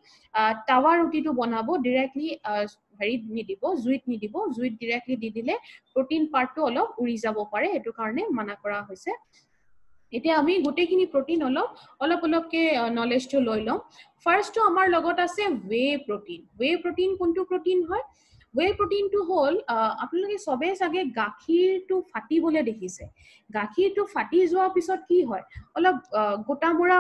তাৱা ৰুটিটো বনাব ডাইৰেক্টলি হেৰিত নিদিব জুইত ডাইৰেক্টলি দি দিলে প্ৰটিন পাৰ্টটো অলপ উৰি যাব পাৰে এটো কাৰণে মানা কৰা হৈছে এতিয়া আমি গুটেখিনি প্ৰটিন অলপকে নলেজটো লৈ লম ফাৰ্স্টটো আমাৰ লগত আছে ৱে প্ৰটিন কোনটো প্ৰটিন হয় ৱে প্ৰটিনটো হল আপোনালোকে সবে চাগে গাখীৰটো ফাটিবলে দেখিছে গাখীৰটো ফাটি যোৱাৰ পিছত কি হয় অলপ গোটা মুৰা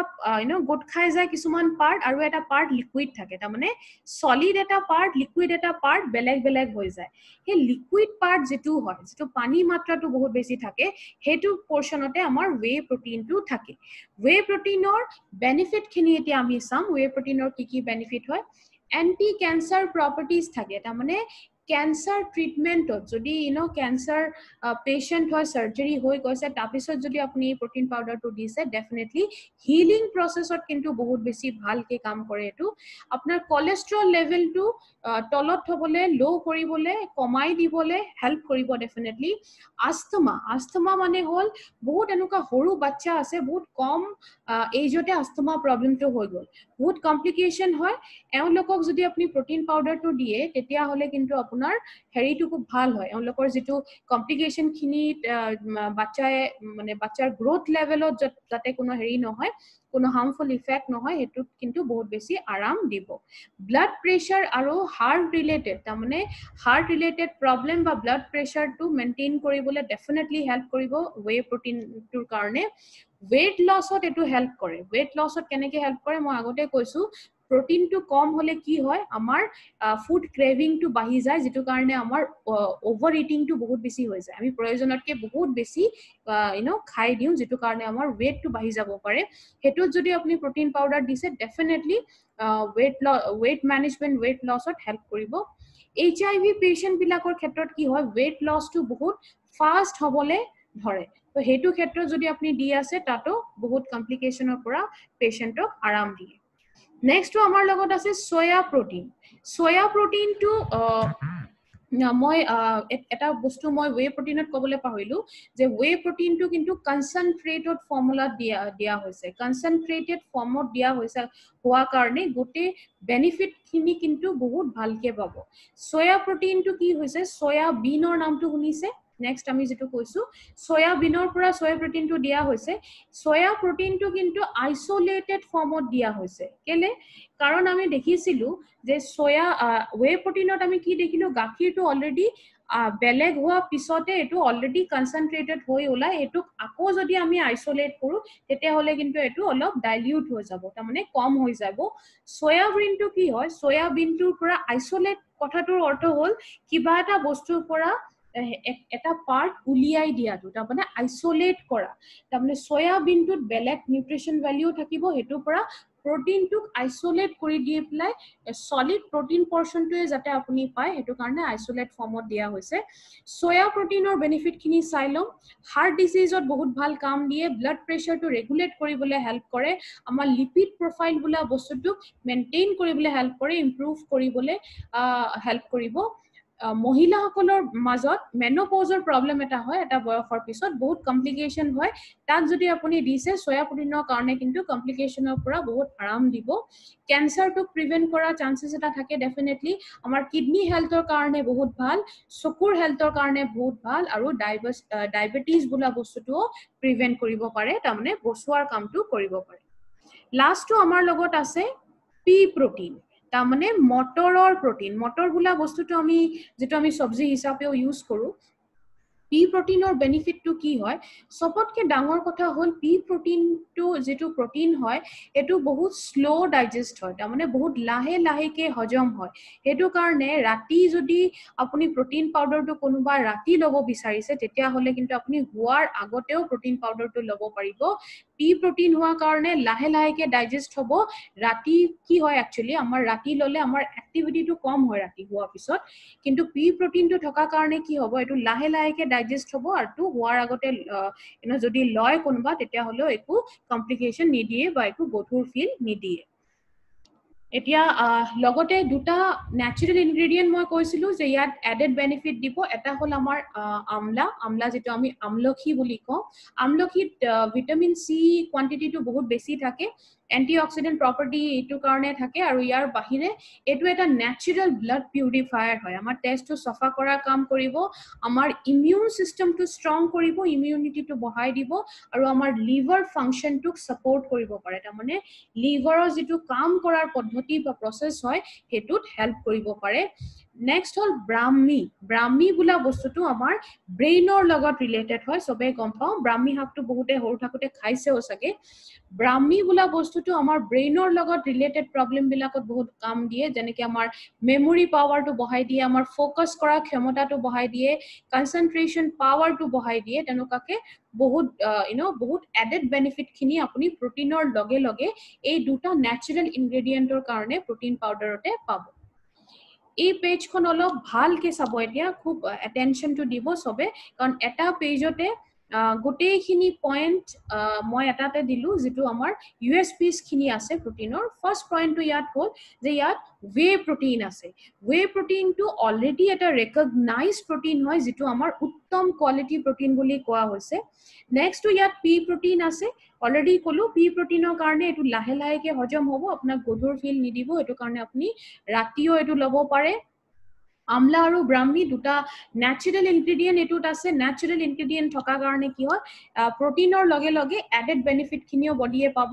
গোট খাই যায় কিছুমান পাৰ্ট আৰু এটা পাৰ্ট লিকুইড থাকে তাৰ মানে সলিড এটা পাৰ্ট লিকুইড এটা পাৰ্ট বেলেগ হৈ যায় হে লিকুইড পাৰ্ট যেটো হয় যেটো পানী মাত্ৰাটো বহুত বেছি থাকে হেতু পোৰশনতে আমাৰ ৱে প্ৰটিনটো থাকে ৱে প্ৰটিনৰ বেনিফিট খিনি এতিয়া আমি চাম ৱে প্ৰটিনৰ কি বেনিফিট হয় এন্টি ক্যান্সাৰ প্ৰপাৰ্টিজ থাকে তাৰ মানে ক্যান্সাৰ ট্ৰিটমেন্টত যদি ক্যান্সাৰ পেশেন্ট হয় সাৰ্জাৰি হৈ গৈছে তাৰপিছত যদি আপুনি প্ৰটিন পাউডাৰটো দিছে ডেফিনেটলি হিলিং প্ৰসেছত কিন্তু বহুত বেছি ভালকে কাম কৰে এটো আপোনাৰ কোলেষ্ট্ৰল লেভেলটো তলত থবলে লো কৰিবলে কমাই দিবলে হেল্প কৰিব ডেফিনেটলি আস্থমা মানে হল বহুত এনেকুৱা সৰু বাচ্চা আছে বহুত কম এজতে আস্থমা প্ৰবলেমটো হৈ গল বহুত কমপ্লিকেশন হয় এওঁলোকক যদি আপুনি প্ৰটিন পাউডাৰটো দিয়ে তেতিয়া হলে কিন্তু আপোনাৰ হেৰিটো খুব ভাল হয় এওঁলোকৰ যেটো কমপ্লিকেশন খিনি বাচ্চাৰ গ্ৰোথ লেভেলত যাতে কোনো হেৰি নহয় কোনো হাৰ্মফুল ইফেক্ট নহয় হেতু কিন্তু বহুত বেছি আৰাম দিব ব্লাড প্ৰেছাৰ আৰু হাৰ্ট ৰিলেটেড তাৰ মানে হাৰ্ট ৰিলেটেড প্ৰবলেম বা ব্লাড প্ৰেছাৰটো মেইনটেইন কৰিবলৈ ডেফিনেটলি হেল্প কৰিব ৱে প্ৰটিনটোৰ কাৰণে weight lossত এটো হেল্প কৰে weight lossত কেনেকে হেল্প কৰে মই আগতে কৈছো প্ৰটিনটো কম হলে কি হয় আমাৰ ফুড ক্ৰেভিংটো বাঢ়ি যায় যেটো কাৰণে আমাৰ ওভাৰ ইটিংটো বহুত বেছি হৈ যায় আমি প্ৰয়োজনতকে বহুত বেছি খাই দিও যেটো কাৰণে আমাৰ ওয়েটটো বাঢ়ি যাব পাৰে হেতুত যদি আপুনি প্ৰটিন পাউডাৰ দিছে ডেফিনেটলি weight management weight lossত হেল্প কৰিব HIV পেশেন্ট বিলাকৰ ক্ষেত্ৰত কি হয় weight lossটো বহুত ফাস্ট হবলে ধৰে তো হেতু ক্ষেত্ৰত যদি আপুনি দি আছে তাতো বহুত কমপ্লিকেশনৰ পৰা পেশেন্টক আৰাম দিয়ে নেক্সট তো আমাৰ লগত আছে সোয়া প্ৰটিনটো মই এটা বস্তু মই ৱে প্ৰটিনত কবলে পাহৰিলো যে ৱে প্ৰটিনটো কিন্তু কনসেন্ট্ৰেটেড ফৰ্মুলাত দিয়া হৈছে কনসেন্ট্ৰেটেড ফৰ্মত দিয়া হৈছে হোৱা কাৰণে গুটে বেনিফিট খিনি কিন্তু বহুত ভালকে পাব সোয়া প্ৰটিনটো কি হৈছে সোয়া বিনৰ নামটো শুনিছে নেক্সট আমি যেটো কৈছো সোয়া বিনৰ পৰা সোয়া প্ৰটিনটো দিয়া হৈছে সোয়া প্ৰটিনটো কিন্তু আইসোলেটেড ফৰ্মত দিয়া হৈছে কেলে কাৰণ আমি দেখিছিলো যে সোয়া ৱে প্ৰটিনত আমি কি দেখিলো গাখীৰটো অলৰেডি বেলেগ হোৱা পিছতে এটো অলৰেডি কনসেন্ট্ৰেটেড হৈ ওলাই এটো আকৌ যদি আমি আইসোলেট কৰো তেতিয়া হলে কিন্তু এটো অলপ ডাইলিউট হৈ যাব তাৰ মানে কম হৈ যাব সয়াবিনটো কি হয় সয়াবিনটোৰ পৰা আইসোলেট কথাটোৰ অৰ্থ হল কিবা এটা বস্তুৰ পৰা এটা পাৰ্ট উলিয়াই দিয়াটো তাৰ মানে আইসোলেট কৰা তাৰ মানে সয়াবিনটোত বেলেগ নিউট্ৰিশন ভ্যালু থাকিব হেতুৰ পৰা প্ৰটিনটোক আইসোলেট কৰি দি পেলাই সলিড প্ৰটিন পৰ্শনটোৱে যাতে আপুনি পায় হেতু কাৰণে আইসোলেট ফৰ্মত দিয়া হৈছে সোয়া প্ৰটিনৰ বেনিফিট খিনি চাই লম হাৰ্ট ডিজিজত বহুত ভাল কাম দিয়ে ব্লাড প্ৰেছাৰটো ৰেগুলেট কৰিবলৈ হেল্প কৰে আমাৰ লিপিড প্ৰফাইল বুলা বস্তুটো মেইনটেইন কৰিবলৈ হেল্প কৰে ইমপ্ৰুভ কৰিবলৈ হেল্প কৰিব মহিলাসকলৰ মাজত মেনোপজৰ প্ৰব্লেম এটা হয়, এটা বয়সৰ পিছত বহুত কমপ্লিকেশ্যন হয়। তাক যদি আপুনি দিছে চয়া প্ৰটিনৰ কাৰণে কিন্তু কমপ্লিকেশ্যনৰ পৰা বহুত আৰাম দিব। কেঞ্চাৰটো প্ৰিভেন্ট কৰাৰ চান্সেছ এটা থাকে ডেফিনেটলি। আমাৰ কিডনি হেল্থৰ কাৰণে বহুত ভাল, চকুৰ হেল্থৰ কাৰণে বহুত ভাল, আৰু ডায়েবেটিছ বোলা বস্তুটোও প্ৰিভেন্ট কৰিব পাৰে, তাৰমানে বচোৱাৰ কামটো কৰিব পাৰে। লাষ্টটো আমাৰ লগত আছে পি প্ৰটিন, তাৰমানে মটৰৰ প্ৰটিন। মটৰ বোলা বস্তুটো যিটো আমি চব্জি হিচাপেও ইউজ কৰোঁ। পি প্ৰটিনৰ বেনিফিটটো কি হয়? সবতকে ডাঙৰ কথা হ'ল পি প্ৰটিনটো যিটো প্ৰটিন হয় এইটো বহুত শ্লো ডাইজেষ্ট হয়, তাৰমানে বহুত লাহে লাহেকে হজম হয়। সেইটো কাৰণে ৰাতি যদি আপুনি প্ৰটিন পাউডাৰটো কোনোবা ৰাতি ল'ব বিচাৰিছে তেতিয়াহ'লে কিন্তু আপুনি হোৱাৰ আগতেও প্ৰটিন পাউডাৰটো ল'ব পাৰিব। পি প্ৰটিন হোৱাৰ কাৰণে লাহে লাহেকে ডাইজেষ্ট হ'ব। ৰাতি কি হয় একচুৱেলি, আমাৰ ৰাতি ল'লে আমাৰ এক্টিভিটিটো কম হয় ৰাতি হোৱাৰ পিছত, কিন্তু পি প্ৰটিনটো থকা কাৰণে কি হ'ব, এইটো লাহে লাহেকে ডাইজেষ্ট হ'ব, আৰু হোৱাৰ আগতে যদি লয় কোনোবা তেতিয়াহ'লেও একো কমপ্লিকেশ্যন নিদিয়ে বা একো গধুৰ ফিল নিদিয়ে। এতিয়া লগতে দুটা নেচাৰেল ইনগ্ৰেডিয়েণ্ট মই কৈছিলোঁ যে ইয়াত এডেড বেনিফিট দিব। এটা হ'ল আমাৰ আমলা যিটো আমি আমলখি বুলি কওঁ। আমলখিত ভিটামিন চি কোৱান্টিটিটো বহুত বেছি থাকে, এণ্টি অক্সিডেণ্ট প্ৰপাৰ্টি এইটো কাৰণে থাকে, আৰু ইয়াৰ বাহিৰে এইটো এটা নেচাৰেল ব্লাড পিউৰিফায়াৰ হয়। আমাৰ তেজটো চফা কৰাৰ কাম কৰিব, আমাৰ ইমিউন চিষ্টেমটো ষ্ট্ৰং কৰিব, ইমিউনিটিটো বঢ়াই দিব, আৰু আমাৰ লিভাৰ ফাংচনটোক ছাপোৰ্ট কৰিব পাৰে। তাৰমানে লিভাৰৰ যিটো কাম কৰাৰ পদ্ধতি বা প্ৰচেছ হয় সেইটোত হেল্প কৰিব পাৰে। নেক্সট হ'ল ব্ৰাহ্মী বোলা বস্তুটো আমাৰ ব্ৰেইনৰ লগত ৰিলেটেড হয়, চবেই গম পাওঁ। ব্ৰাহ্মী শাকটো বহুতে সৰু থাকোঁতে খাইছেও চাগে। ব্ৰাহ্মী বোলা বস্তুটো আমাৰ ব্ৰেইনৰ লগত ৰিলেটেড প্ৰব্লেমবিলাকত বহুত কাম দিয়ে, যেনেকৈ আমাৰ মেমৰি পাৱাৰটো বঢ়াই দিয়ে, আমাৰ ফ'কাছ কৰাৰ ক্ষমতাটো বঢ়াই দিয়ে, কনচেনট্ৰেশ্যন পাৱাৰটো বঢ়াই দিয়ে। তেনেকুৱাকে বহুত এডেড বেনিফিটখিনি আপুনি প্ৰটিনৰ লগে লগে এই দুটা নেচাৰেল ইনগ্ৰেডিয়েণ্টৰ কাৰণে প্ৰটিন পাউডাৰতে পাব। এই পেজখন অলপ ভালকে চাব, এতিয়া খুব এটেনশ্যনটো দিব চবে, কাৰণ এটা পেজতে গোটেইখিনি পইণ্ট মই এটাতে দিলোঁ, যিটো আমাৰ USPsখিনি আছে প্ৰটিনৰ। ফাৰ্ষ্ট পইণ্টটো ইয়াত হ'ল যে ইয়াত ৱে প্ৰটিন আছে। ৱে প্ৰটিনটো অলৰেডি এটা ৰেকগনাইজ প্ৰটিন হয়, যিটো আমাৰ উত্তম কোৱালিটি প্ৰটিন বুলি কোৱা হৈছে। নেক্সটটো ইয়াত পি প্ৰটিন আছে, অলৰেডি ক'লো পি প্ৰটিনৰ কাৰণে এইটো লাহে লাহেকে হজম হ'ব, আপোনাক গধুৰ ফিল নিদিব, এইটো কাৰণে আপুনি ৰাতিও এইটো ল'ব পাৰে। আমলা আৰু ব্ৰাহ্মী দুটা নেচাৰেল ইনগ্ৰেডিয়েণ্ট এইটোত আছে। নেচাৰেল ইনগ্ৰেডিয়েণ্ট থকা কাৰণে কি হয়, প্ৰটিনৰ লগে লগে এডেড বেনিফিটখিনিও বডিয়ে পাব,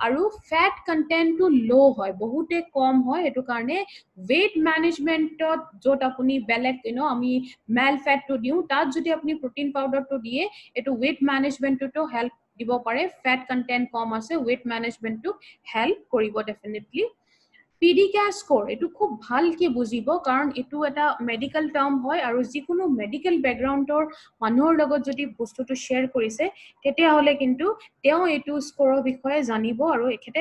আৰু ফেট কণ্টেণ্টটো ল' হয়, বহুতে কম হয়। সেইটো কাৰণে ৱেইট মেনেজমেণ্টত য'ত আপুনি বেলেগ আমি মেল ফেটটো দিওঁ, তাত যদি আপুনি প্ৰটিন পাউডাৰটো দিয়ে এইটো ৱেইট মেনেজমেণ্টতো হেল্প দিব পাৰে। ফেট কণ্টেণ্ট কম আছে, ৱেইট মেনেজমেণ্টটো হেল্প কৰিব ডেফিনেটলি। পিডিকা স্ক'ৰ এইটো খুব ভালকে বুজিব, কাৰণ এইটো এটা মেডিকেল টাৰ্ম হয়, আৰু যিকোনো মেডিকেল বেকগ্ৰাউণ্ডৰ মানুহৰ লগত যদি বস্তুটো শ্বেয়াৰ কৰিছে তেতিয়াহ'লে কিন্তু তেওঁ এইটো স্ক'ৰৰ বিষয়ে জানিব, আৰু এখেতে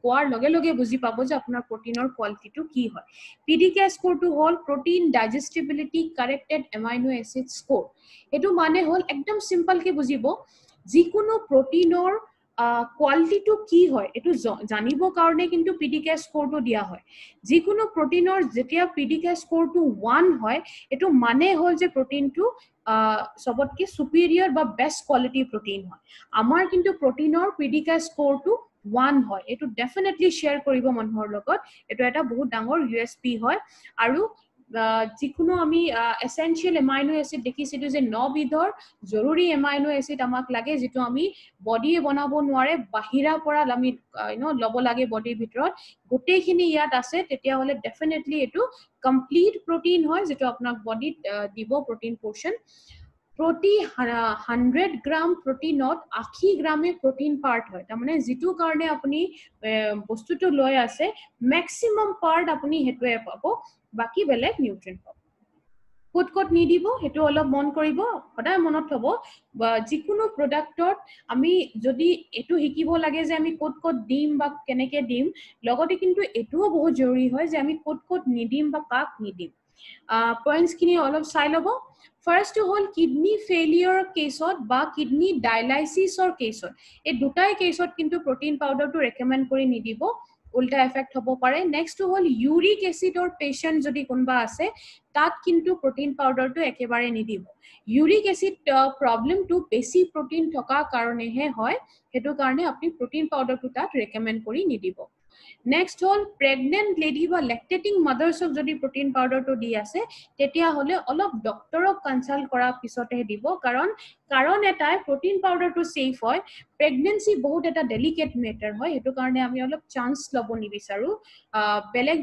কোৱাৰ লগে লগে বুজি পাব যে আপোনাৰ প্ৰটিনৰ কোৱালিটিটো কি হয়। পিডিকা স্ক'ৰটো হ'ল protein digestibility corrected amino acid score. এইটো মানে হ'ল একদম চিম্পলকে বুজিব, যিকোনো প্ৰটিনৰ কোৱালিটিটো কি হয় এইটো জানিবৰ কাৰণে কিন্তু পিডিকা স্ক'ৰটো দিয়া হয়। যিকোনো প্ৰটিনৰ যেতিয়া পিডিকা স্ক'ৰটো 1 হয়, এইটো মানে হ'ল যে প্ৰটিনটো সবতকে সুপিৰিয়ৰ বা বেষ্ট কোৱালিটি প্ৰটিন হয়। আমাৰ কিন্তু প্ৰটিনৰ পিডিকা স্ক'ৰটো 1 হয়। এইটো ডেফিনেটলি শ্বেয়াৰ কৰিব মানুহৰ লগত, এইটো এটা বহুত ডাঙৰ USP হয়। আৰু যিকোনো আমি এচেঞ্চিয়েল এমাইনো এচিড দেখিছিলোঁ যে 9 বিধৰ জৰুৰী এমাইনো এচিড আমাক লাগে, যিটো আমি বডিয়ে বনাব নোৱাৰে, বাহিৰৰ পৰা আমি ল'ব লাগে বডিৰ ভিতৰত। গোটেইখিনি ইয়াত আছে, তেতিয়াহ'লে ডেফিনেটলি এইটো কমপ্লিট প্ৰটিন হয়, যিটো আপোনাক বডিত দিব প্ৰটিন পৰ্চন। প্ৰতি 100 গ্ৰাম প্ৰটিনত 80 গ্ৰামে প্ৰটিন পাৰ্ট হয়, তাৰমানে যিটো কাৰণে আপুনি বস্তুটো লৈ আছে মেক্সিমাম পাৰ্ট আপুনি সেইটোৱে পাব, বাকী বেলেগ নিউট্ৰিয়েণ্ট পাব। ক'ত নিদিব সেইটো অলপ মন কৰিব, সদায় মনত থ'ব, যিকোনো প্ৰডাক্টত আমি যদি এইটো শিকিব লাগে যে আমি ক'ত দিম বা কেনেকৈ দিম, লগতে কিন্তু এইটোও বহুত জৰুৰী হয় যে আমি ক'ত নিদিম বা কাক নিদিম। পইণ্টছখিনি অলপ চাই ল'ব। ফাৰ্ষ্টটো হ'ল কিডনি ফেইলিয়ৰ কেছত বা কিডনি ডায়ালাইচিছৰ কেছত, এই দুটাই কেছত কিন্তু প্ৰটিন পাউডাৰটো ৰেকমেণ্ড কৰি নিদিব। উল্টা এফেক্ট হ'ব পাৰে নেক্সট হ'ল ইউৰিক এসিডৰ পেশেন্ট যদি কোনবা আছে তাত কিন্তু প্ৰটিন পাউডাৰটো একেবাৰে নিদিব ইউৰিক এসিড প্ৰবলেমটো বেছি প্ৰটিন থকা কাৰণেহে হয় হেতু কাৰণে আপুনি প্ৰটিন পাউডাৰটো তাত ৰেকমেন্ড কৰি নিদিব Next হল প্ৰেগনেন্ট লেডি বা লেক্টেটিং মাদাৰ্সক যদি প্ৰটিন পাউডাৰটো দি আছে তেতিয়া হলে অলপ ডক্টৰক কনসাল্ট কৰা পিছতে দিব কাৰণ এটাই প্ৰটিন পাউডাৰটো সেফ হয় প্ৰেগনেন্সি বহুত এটা ডেলিকেট মেটাৰ হয় হেতু কাৰণে আমি অলপ চান্স লব নিবিচাৰো বেলেগ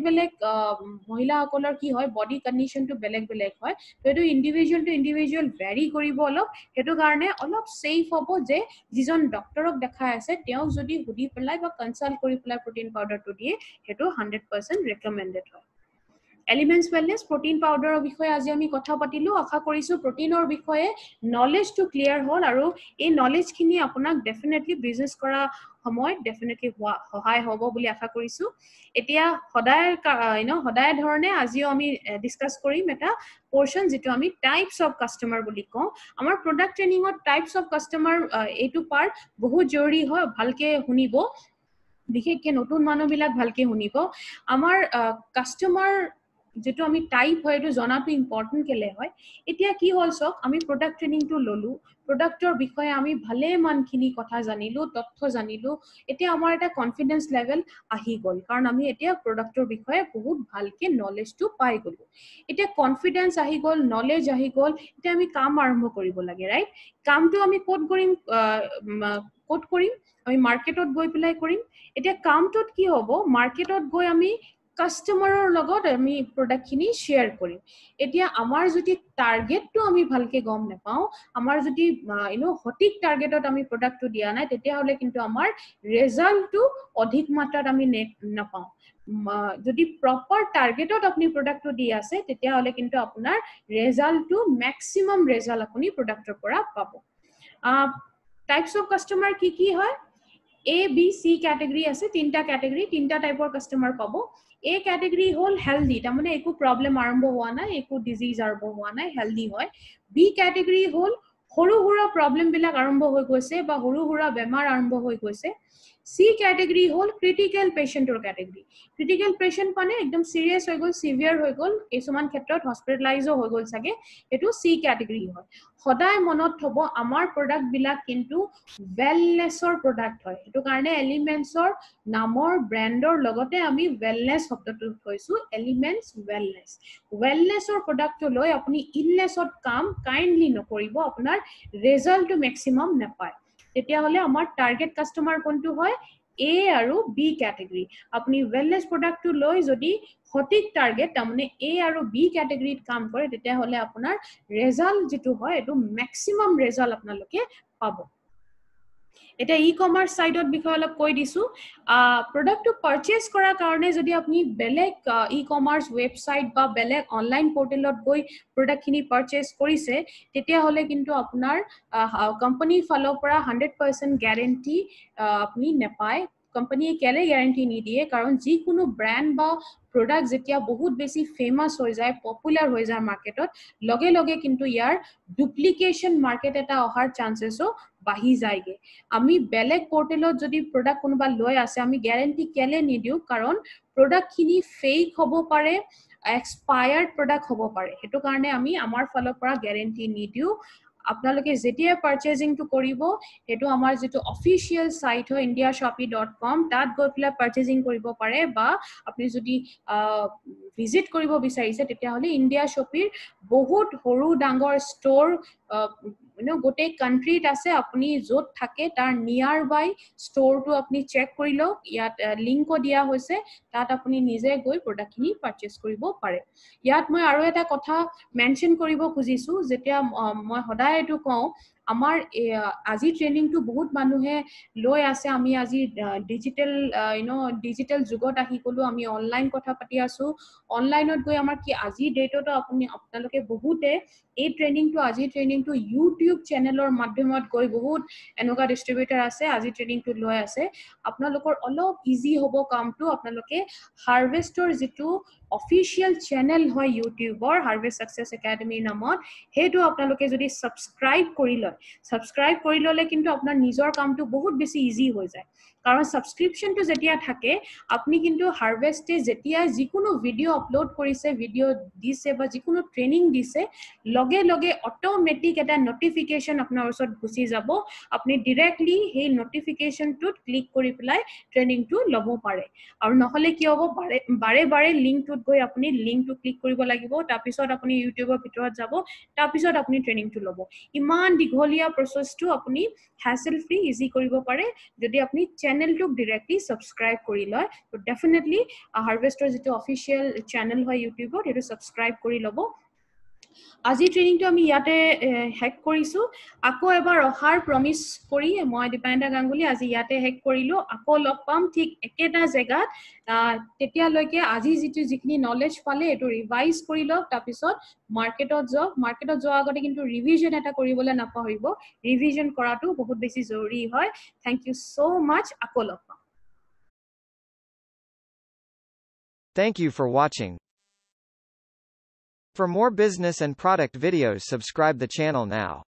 মহিলাসকলৰ কি হয় বডি কন্ডিশনটো বেলেগ হয় তো এটো ইন্ডিভিজুৱেল টু ইন্ডিভিজুৱেল ভ্যাৰি কৰিব অলপ হেতু কাৰণে অলপ সেফ হ'ব যে যিজন ডক্টৰক দেখাই আছে তেওঁ যদি হুদি পেলাই বা কনসাল্ট কৰি পেলাই প্ৰটিন পাউডাৰটো দিয়ে হেতু 100% ৰেকমেন্ডেড হয় এলিমেন্টস ওয়েলনেস প্ৰটিন পাউডাৰৰ বিষয়ে আজি আমি কথা পাতিলো আশা কৰিছো প্ৰটিনৰ বিষয়ে নলেজটো ক্লিয়াৰ হ'ল আৰু এই নলেজখিনি আপোনাক ডেফিনেটলি বিজনেস কৰা সময়ত ডেফিনেটলি সহায় হ'ব বুলি আশা কৰিছো এতিয়া সদায় ধৰণে আজিও আমি ডিসকাস কৰিম এটা পোৰশন যেটো আমি টাইপস অফ কাস্টমাৰ বুলি কওঁ আমাৰ প্ৰডাক্ট ট্ৰেনিংত টাইপস অফ কাস্টমাৰ এইটো পাৰ্ট বহুত জৰুৰী হয় ভালকে শুনিব বিশেষকৈ নতুন মানুহবিলাক ভালকে শুনিব আমাৰ কাস্টমাৰ যেটো আমি টাইপ হয় এটো জনাটো ইম্পৰ্টেন্ট কেলে হয় এতিয়া কি হ'ল সক আমি প্ৰডাক্ট ট্ৰেনিংটো ললো প্ৰডাক্টৰ বিষয়ে আমি ভালে মানখিনি কথা জানিলো তথ্য জানিলো এতিয়া আমাৰ এটা কনফিডেন্স লেভেল আহি গল কাৰণ আমি এতিয়া প্ৰডাক্টৰ বিষয়ে বহুত ভালকে নলেজটো পাই গলো এতিয়া কনফিডেন্স আহি গল নলেজ আহি গল এতিয়া আমি কাম আৰম্ভ কৰিব লাগে ৰাইট কামটো আমি ক'ত কৰিম আমি মাৰ্কেটত গৈ পেলাই কৰিম এতিয়া কামটোত কি হ'ব মাৰ্কেটত গৈ আমি কাস্টমাৰৰ লগত আমি প্ৰডাক্টখিনি শেয়াৰ কৰিম এতিয়া আমাৰ যদি টাৰ্গেটটো আমি ভালকে গম নাপাও আমাৰ যদি সঠিক টাৰ্গেটত আমি প্ৰডাক্টটো দিয়া নাই তেতিয়া হলে কিন্তু আমাৰ ৰিজাল্টটো অধিক মাত্ৰাত আমি নাপাও যদি প্ৰপাৰ টাৰ্গেটত আপুনি প্ৰডাক্টটো দি আছে তেতিয়া হলে কিন্তু আপোনাৰ ৰিজাল্টটো ম্যাক্সিমাম ৰিজাল্ট আপুনি প্ৰডাক্টৰ পৰা পাব টাইপস অফ কাস্টমাৰ কি হয় A, B, C category আছে তিনটা category তিনটা টাইপৰ কাস্টমাৰ পাব A category হল healthy তাৰমানে একো প্ৰবলেম আৰম্ভ হোৱা নাই একো ডিজিজ আৰম্ভ হোৱা নাই healthy হয় B category হল সৰু হুৰা প্ৰবলেম বিলাক আৰম্ভ হৈ গৈছে বা সৰু হুৰা বেমাৰ আৰম্ভ হৈ গৈছে C category হল critical patientৰ category critical patient মানে একদম serious হৈ গল severe হৈ গল কিছুমান ক্ষেত্ৰত hospitalized হৈ গল সাগে এটো C category হয় সদায় মনত থব আমাৰ প্ৰডাক্ট বিলাক কিন্তু ওয়েলনেছৰ প্ৰডাক্ট হয় এটো কাৰণে এলিমেন্টছৰ নামৰ ব্ৰ্যান্ডৰ লগতে আমি ওয়েলনেছ শব্দটো থৈছো এলিমেন্টছ ওয়েলনেছৰ প্ৰডাক্টটো লৈ আপুনি ইলনেছত কাম কাইন্ডলি নকৰিব আপোনাৰ ৰিজাল্টটো ম্যাক্সিমাম নাপায় তেতিয়া হলে আমাৰ টাৰ্গেট কাস্টমাৰ কোনটো হয় A আৰু B ক্যাটেগৰি আপুনি ওয়েলনেছ প্ৰডাক্টটো লৈ যদি সঠিক টাৰ্গেট তাৰমানে A আৰু B ক্যাটেগৰিত কাম কৰে তেতিয়া হলে আপোনাৰ ৰিজাল্ট যেটো হয় এটো ম্যাক্সিমাম ৰিজাল্ট আপোনালোকে পাব এটা ই-কমাৰ্স সাইটৰ বিষয়ে অলপ কৈ দিছো প্ৰডাক্টটো পাৰচেজ কৰাৰ কাৰণে যদি আপুনি বেলেগ ই-কমাৰ্স ওয়েবসাইট বা বেলেগ অনলাইন পোৰ্টেলত গৈ প্ৰডাক্টখিনি পাৰচেজ কৰিছে তেতিয়া হলে কিন্তু আপোনাৰ কোম্পানীৰ ফালৰ পৰা 100% গ্যাৰান্টি আপুনি নেপায় কোম্পানীয়ে কেলে গ্যাৰান্টি নিদিয়ে কাৰণ যি কোনো ব্ৰ্যান্ড বা প্ৰডাক্ট যেতিয়া বহুত বেছি ফেমাস হৈ যায় পপুলাৰ হৈ যায় মাৰ্কেটত লগে লগে কিন্তু ইয়াৰ ডুপ্লিকেশন মাৰ্কেট এটা অহাৰ চান্সেসও বাহি যায়গে আমি বেলেগ পোৰ্টেলত যদি প্ৰডাক্ট কোনবা লৈ আছে আমি গ্যাৰান্টি কেলে নিদিও কাৰণ প্ৰডাক্ট খিনি ফেক হ'ব পাৰে এক্সপায়াৰ্ড প্ৰডাক্ট হ'ব পাৰে হেতু কাৰণে আমি আমাৰ ফালৰ পৰা গ্যাৰান্টি নিদিও আপোনালোকে যেতিয়া পাৰচেজিংটো কৰিব হেতু আমাৰ যেটো অফিশিয়াল সাইট হয় indiashopee.com তাত গৈ পেলাই পাৰচেজিং কৰিব পাৰে বা আপুনি যদি ভিজিট কৰিব বিচাৰিছে তেতিয়া হলে ইন্ডিয়া শপিৰ বহুত সৰু ডাঙৰ ষ্টৰ গোটেই কান্ট্ৰিত আছে আপুনি যত থাকে তাৰ নিয়াৰ বাই ষ্টৰটো আপুনি চেক কৰি লওক ইয়াত লিংকও দিয়া হৈছে তাত আপুনি নিজে গৈ প্ৰডাক্টখিনি পাৰচেজ কৰিব পাৰে ইয়াত মই আৰু এটা কথা মেনশন কৰিব খুজিছো যেতিয়া মই সদায় এটো কওঁ আমাৰ আজি ট্ৰেনিংটো বহুত মানুহে লৈ আছে আমি আজি ডিজিটেল যুগত আহি গলো আমি অনলাইন কথা পাতি আছো অনলাইনত গৈ আমাৰ কি আজি ডেটতো আপোনালোকে বহুতে এই ট্ৰেনিংটো ইউটিউব চেনেলৰ মাধ্যমত গৈ বহুত এনেকুৱা ডিস্ট্ৰিবিউটৰ আছে আজি ট্ৰেনিংটো লৈ আছে আপোনালোকৰ অলপ ইজি হ'ব কামটো আপোনালোকে হাৰভেষ্টৰ যেটো অফিশিয়াল চেনেল হয় ইউটিউবৰ হাৰভেষ্ট সাকসেছ একাডেমি নামত হেতু আপোনালোকে যদি সাবস্ক্ৰাইব কৰি লয় হয় সাবস্ক্ৰাইব কৰি ললে কিন্তু আপোনাৰ নিজৰ কামটো বহুত বেছি ইজি হৈ যায় কাৰণ সাবস্ক্ৰিপশনটো যেতিয়া থাকে আপনি কিন্তু হাৰভেস্টে যেতিয়া যিকোনো ভিডিও আপলোড কৰিছে ভিডিও দিছে বা যিকোনো ট্ৰেনিং দিছে লগে লগে অটোমেটিক এটা নোটিফিকেশন আপোনাৰ ওচৰত গুচি যাব আপনি ডাইৰেক্টলি সেই নোটিফিকেশনটোত ক্লিক কৰি পেলাই ট্ৰেনিংটো ল'ব পাৰে আৰু নহলে কি হ'ব বাৰে বাৰে লিংকটোত গৈ আপনি লিংকটো ক্লিক কৰিব লাগিব তাৰ পিছত আপনি ইউটিউবৰ ভিতৰত যাব তাৰ পিছত আপনি ট্ৰেনিংটো ল'ব ইমান দীঘলীয়া প্ৰসেসটো আপনি হ্যাসেল ফ্ৰী ইজি কৰিব পাৰে যদি আপনি চেনেলটোক ডাইৰেক্টলি সাবস্ক্ৰাইব কৰি লয় তো ডেফিনেটলি হাৰভেস্টৰ যেটো অফিশিয়াল চেনেল হয় ইউটিউবত এটো সাবস্ক্ৰাইব কৰি ল'ব আজি ট্ৰেনিংটো আমি ইয়াতে হেক কৰিছো আকৌ এবাৰ অহাৰ প্ৰমিস কৰি মই দীপায়ন্তা গাঙ্গুলী আজি ইয়াতে হেক কৰিলো আকৌ লগ পাম ঠিক একেটা জেগাত তেতিয়ালৈকে আজি যিখিনি নলেজ পালে এটো ৰিভাইজ কৰি লওক তাৰ পিছত মাৰ্কেটত যোৱাৰ আগতে কিন্তু ৰিভিজন এটা কৰিবলৈ নাপাহৰিব ৰিভিজন কৰাটো বহুত বেছি জৰুৰী হয় থ্যাংক ইউ সো মাচ আকৌ লগ পাম Thank you for watching. For more business and product videos, subscribe the channel now.